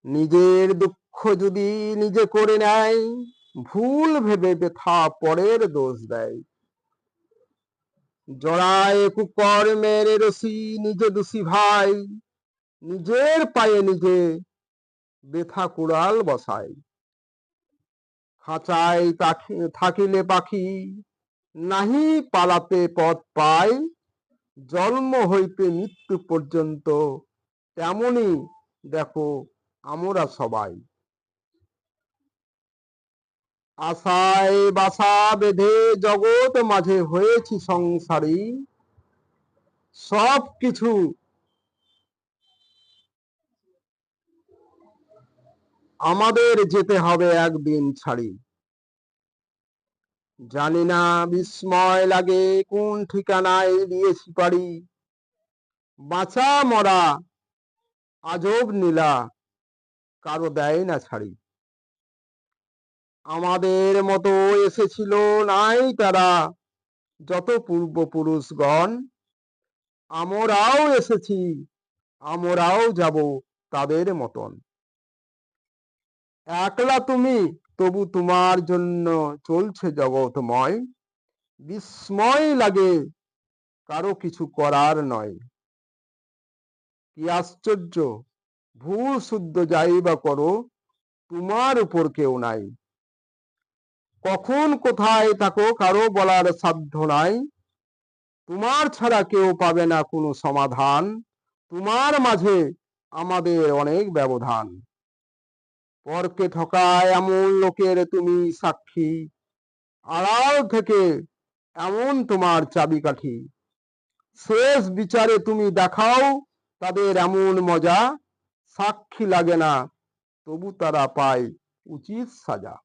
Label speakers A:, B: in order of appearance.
A: নিজের দুঃখ যদি নিজে করে নেয়, ভুল ভেবে ব্যথা পরের দোষ দেয়। জড়ায় কুকর্মের রশি নিজে দোষী ভাই, নিজের পায়ে নিজে ব্যথা কুড়াল বসায়। খাঁচায় থাকিলে পাখি নাহি পালাতে পথ পায়, জন্ম হইতে মৃত্যু পর্যন্ত তেমনি দেখো আমরা সবাই। আশায় বাসা বেঁধে জগৎ মাঝে হয়েছি সংসারী, সব কিছু আমাদের যেতে হবে একদিন ছাড়ি। জানি না বিস্ময় লাগে কোন ঠিকানায় দিয়েছি পাড়ি, বাঁচা মরা আজব নীলা কারো দেয় না ছাড়ি। আমাদের মতো এসেছিল নাই তারা যত পূর্বপুরুষগণ, আমরাও এসেছি আমরাও যাব তাদের মতন। একলা তুমি তবু তোমার জন্য চলছে জগৎময়, বিস্ময় লাগে কারো কিছু করার নয়। কি আশ্চর্য, ভুল শুদ্ধ যাই বা করো তোমার উপর কেউ নাই। কখন কোথায় থাকো কারো বলার সাধ্য নাই, তোমার ছাড়া কেউ পাবে না কোনো সমাধান। তোমার মাঝে আমাদের অনেক ব্যবধান। পরকে ঠকায় এমন লোকের তুমি সাক্ষী, আড়াল থেকে এমন তোমার চাবিকাঠি। শেষ বিচারে তুমি দেখাও তাদের এমন মজা, সাক্ষী লাগে না তবু তারা পায় উচিত সাজা।